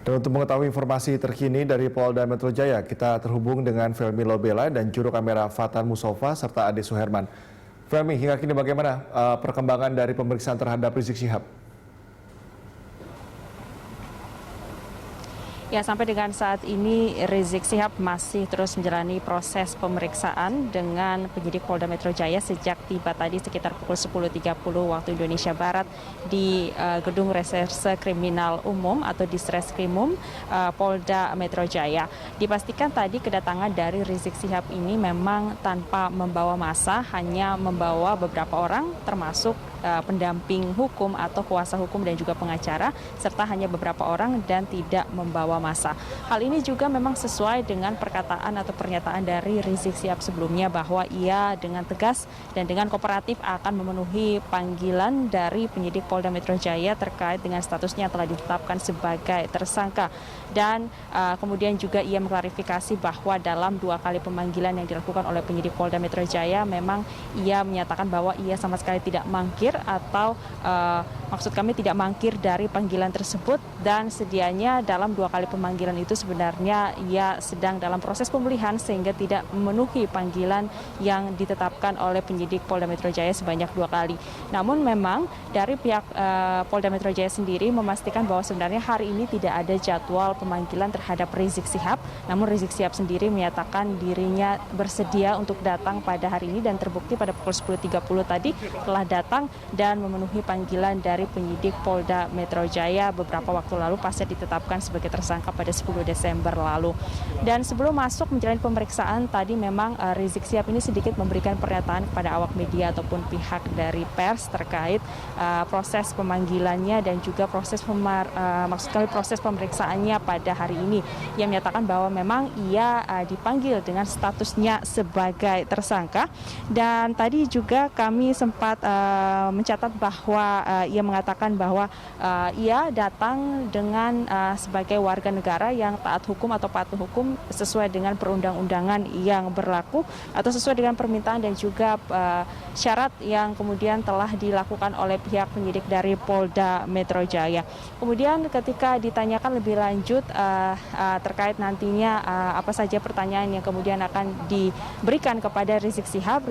Dan untuk mengetahui informasi terkini dari Polda Metro Jaya, kita terhubung dengan Felmi Lobela dan juru kamera Fatan Musofa serta Ade Suherman. Felmi, hingga kini bagaimana perkembangan dari pemeriksaan terhadap Rizik Syihab? Ya, sampai dengan saat ini Rizik Syihab masih terus menjalani proses pemeriksaan dengan penyidik Polda Metro Jaya sejak tiba tadi sekitar pukul 10.30 waktu Indonesia Barat di Gedung Reserse Kriminal Umum atau Ditreskrimum Polda Metro Jaya. Dipastikan tadi kedatangan dari Rizik Syihab ini memang tanpa membawa massa, hanya membawa beberapa orang termasuk pendamping hukum atau kuasa hukum dan juga pengacara, serta hanya beberapa orang dan tidak membawa massa. Hal ini juga memang sesuai dengan perkataan atau pernyataan dari Rizik Syihab sebelumnya bahwa ia dengan tegas dan dengan kooperatif akan memenuhi panggilan dari penyidik Polda Metro Jaya terkait dengan statusnya telah ditetapkan sebagai tersangka. Dan kemudian juga ia mengklarifikasi bahwa dalam 2 kali pemanggilan yang dilakukan oleh penyidik Polda Metro Jaya memang ia menyatakan bahwa ia sama sekali tidak mangkir atau maksud kami tidak mangkir dari panggilan tersebut, dan sedianya dalam 2 kali pemanggilan itu sebenarnya ia sedang dalam proses pemulihan sehingga tidak memenuhi panggilan yang ditetapkan oleh penyidik Polda Metro Jaya sebanyak 2 kali. Namun memang dari pihak Polda Metro Jaya sendiri memastikan bahwa sebenarnya hari ini tidak ada jadwal pemanggilan terhadap Rizik Syihab, namun Rizik Syihab sendiri menyatakan dirinya bersedia untuk datang pada hari ini dan terbukti pada pukul 10.30 tadi telah datang dan memenuhi panggilan dari penyidik Polda Metro Jaya beberapa waktu lalu pasca ditetapkan sebagai tersangka pada 10 Desember lalu. Dan sebelum masuk menjalani pemeriksaan tadi memang Rizik Syihab ini sedikit memberikan pernyataan kepada awak media ataupun pihak dari pers terkait proses pemanggilannya dan juga proses proses pemeriksaannya pada hari ini. Ia menyatakan bahwa memang ia dipanggil dengan statusnya sebagai tersangka, dan tadi juga kami sempat mencatat bahwa ia mengatakan bahwa ia datang dengan sebagai warga negara yang taat hukum atau patuh hukum sesuai dengan perundang-undangan yang berlaku atau sesuai dengan permintaan dan juga syarat yang kemudian telah dilakukan oleh pihak penyidik dari Polda Metro Jaya. Kemudian ketika ditanyakan lebih lanjut terkait nantinya apa saja pertanyaan yang kemudian akan diberikan kepada Rizik Syihab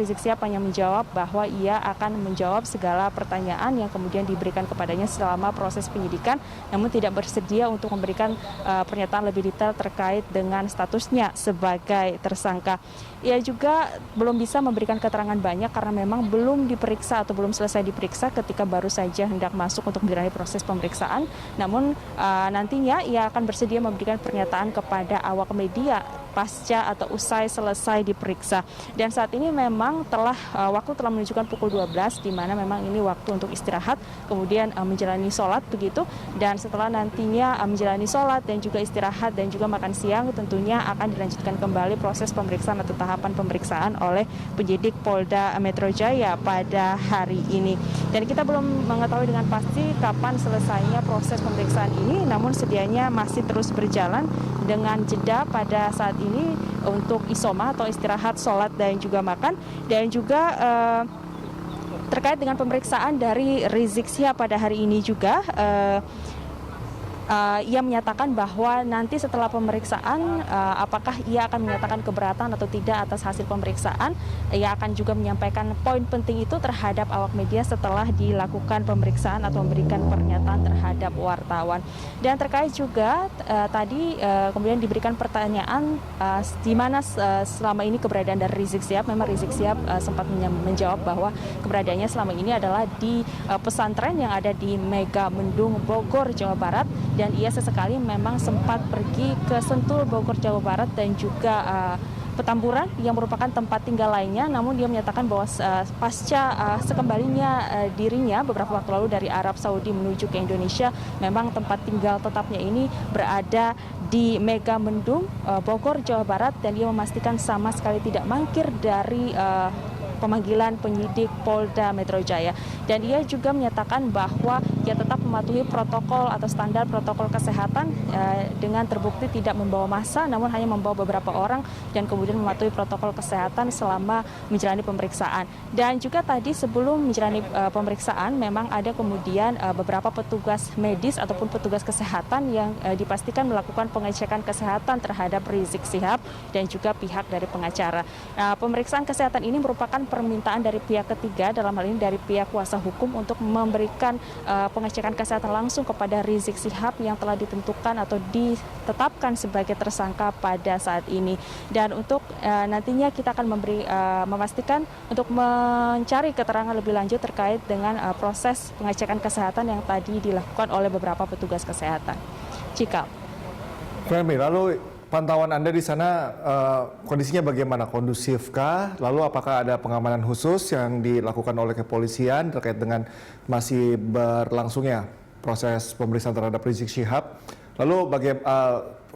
hanya menjawab bahwa ia akan menjawab segala pertanyaan yang kemudian diberikan kepadanya selama proses penyidikan, namun tidak bersedia untuk memberikan pernyataan lebih detail terkait dengan statusnya sebagai tersangka. Ia juga belum bisa memberikan keterangan banyak karena memang belum diperiksa atau belum selesai diperiksa ketika baru saja hendak masuk untuk menjalani proses pemeriksaan. Namun nantinya ia akan bersedia memberikan pernyataan kepada awak media pasca atau usai selesai diperiksa. Dan saat ini memang waktu telah menunjukkan pukul 12, di mana memang ini waktu untuk istirahat, kemudian menjalani sholat begitu. Dan setelah nantinya menjalani sholat dan juga istirahat dan juga makan siang, tentunya akan dilanjutkan kembali proses pemeriksaan atau tahapan pemeriksaan oleh penyidik Polda Metro Jaya pada hari ini. Dan kita belum mengetahui dengan pasti kapan selesainya proses pemeriksaan ini, namun sedianya masih terus berjalan dengan jeda pada saat ini untuk isoma atau istirahat, sholat dan juga makan. Dan juga terkait dengan pemeriksaan dari Rizik Syihab pada hari ini juga ia menyatakan bahwa nanti setelah pemeriksaan apakah ia akan menyatakan keberatan atau tidak atas hasil pemeriksaan. Ia akan juga menyampaikan poin penting itu terhadap awak media setelah dilakukan pemeriksaan atau memberikan pernyataan terhadap wartawan. Dan terkait juga tadi kemudian diberikan pertanyaan di mana selama ini keberadaan dari Rizik Syihab. Memang Rizik Syihab sempat menjawab bahwa keberadaannya selama ini adalah di pesantren yang ada di Megamendung, Bogor, Jawa Barat. Dan ia sesekali memang sempat pergi ke Sentul, Bogor, Jawa Barat dan juga Petamburan yang merupakan tempat tinggal lainnya. Namun dia menyatakan bahwa pasca sekembalinya dirinya beberapa waktu lalu dari Arab Saudi menuju ke Indonesia, memang tempat tinggal tetapnya ini berada di Megamendung, Bogor, Jawa Barat, dan ia memastikan sama sekali tidak mangkir dari pemanggilan penyidik Polda Metro Jaya. Dan ia juga menyatakan bahwa ia tetap mematuhi protokol atau standar protokol kesehatan dengan terbukti tidak membawa massa, namun hanya membawa beberapa orang dan kemudian mematuhi protokol kesehatan selama menjalani pemeriksaan. Dan juga tadi sebelum menjalani pemeriksaan memang ada kemudian beberapa petugas medis ataupun petugas kesehatan yang dipastikan melakukan pengecekan kesehatan terhadap Rizik Syihab dan juga pihak dari pengacara. Nah, pemeriksaan kesehatan ini merupakan permintaan dari pihak ketiga, dalam hal ini dari pihak kuasa hukum untuk memberikan pengecekan kesehatan langsung kepada Rizik Syihab yang telah ditentukan atau ditetapkan sebagai tersangka pada saat ini. Dan untuk nantinya kita akan memastikan untuk mencari keterangan lebih lanjut terkait dengan proses pengecekan kesehatan yang tadi dilakukan oleh beberapa petugas kesehatan. Cikal. Fermi, lalu pantauan Anda di sana kondisinya bagaimana? Kondusifkah? Lalu apakah ada pengamanan khusus yang dilakukan oleh kepolisian terkait dengan masih berlangsungnya proses pemeriksaan terhadap Rizik Syihab? Lalu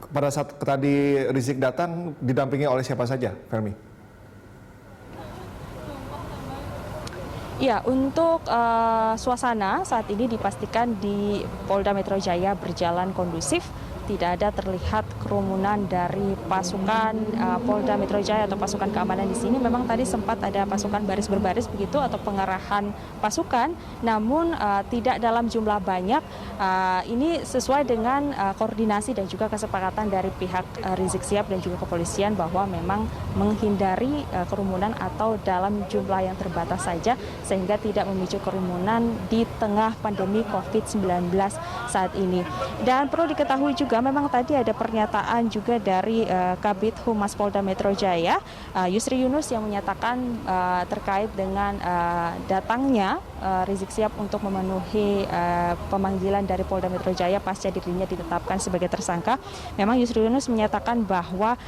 pada saat tadi Rizik datang didampingi oleh siapa saja, Fermi? Ya, untuk suasana saat ini dipastikan di Polda Metro Jaya berjalan kondusif. Tidak ada terlihat kerumunan dari pasukan Polda Metro Jaya atau pasukan keamanan di sini. Memang tadi sempat ada pasukan baris berbaris begitu atau pengerahan pasukan, namun tidak dalam jumlah banyak. Ini sesuai dengan koordinasi dan juga kesepakatan dari pihak Rizik Syihab dan juga kepolisian bahwa memang menghindari kerumunan atau dalam jumlah yang terbatas saja sehingga tidak memicu kerumunan di tengah pandemi COVID-19 saat ini. Dan perlu diketahui juga memang tadi ada pernyataan juga dari Kabid Humas Polda Metro Jaya, Yusri Yunus, yang menyatakan terkait dengan datangnya Rizik Syihab untuk memenuhi pemanggilan dari Polda Metro Jaya pasca dirinya ditetapkan sebagai tersangka. Memang Yusri Yunus menyatakan bahwa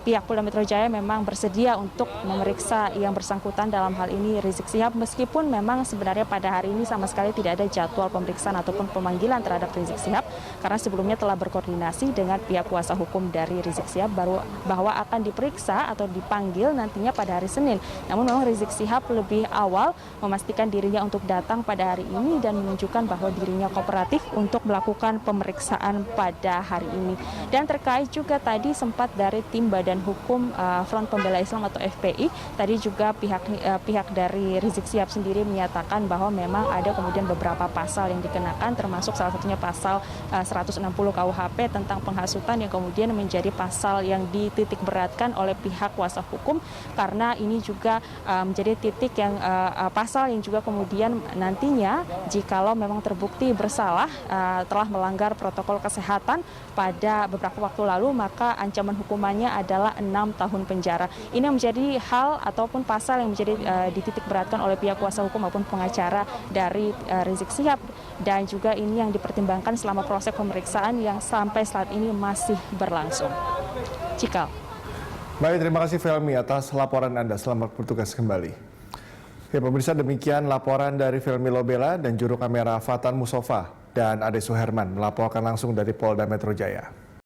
pihak Polda Metro Jaya memang bersedia untuk memeriksa yang bersangkutan, dalam hal ini Rizik Syihab, meskipun memang sebenarnya pada hari ini sama sekali tidak ada jadwal pemeriksaan ataupun pemanggilan terhadap Rizik Syihab, karena sebelumnya telah berkoordinasi dengan pihak kuasa hukum dari Rizik Syihab bahwa akan diperiksa atau dipanggil nantinya pada hari Senin. Namun memang Rizik Syihab lebih awal memastikan dirinya untuk datang pada hari ini dan menunjukkan bahwa dirinya kooperatif untuk melakukan pemeriksaan pada hari ini. Dan terkait juga tadi sempat dari tim Badan Hukum Front Pembela Islam atau FPI, tadi juga pihak dari Rizik Syihab sendiri menyatakan bahwa memang ada kemudian beberapa pasal yang dikenakan, termasuk salah satunya pasal 160 KUHP tentang penghasutan yang kemudian menjadi pasal yang dititik beratkan oleh pihak kuasa hukum, karena ini juga menjadi titik yang pasal yang juga kemudian nantinya jikalau memang terbukti bersalah telah melanggar protokol kesehatan pada beberapa waktu lalu, maka ancaman hukumannya adalah 6 tahun penjara. Ini menjadi hal ataupun pasal yang menjadi dititik beratkan oleh pihak kuasa hukum maupun pengacara dari Rizik Syihab, dan juga ini yang dipertimbangkan selama proses pemeriksaan yang sampai saat ini masih berlangsung. Cikal. Baik, terima kasih Felmi atas laporan Anda. Selamat bertugas kembali. Ya, pemirsa, demikian laporan dari Felmi Lobela dan juru kamera Fatan Musofa dan Ade Suherman melaporkan langsung dari Polda Metro Jaya.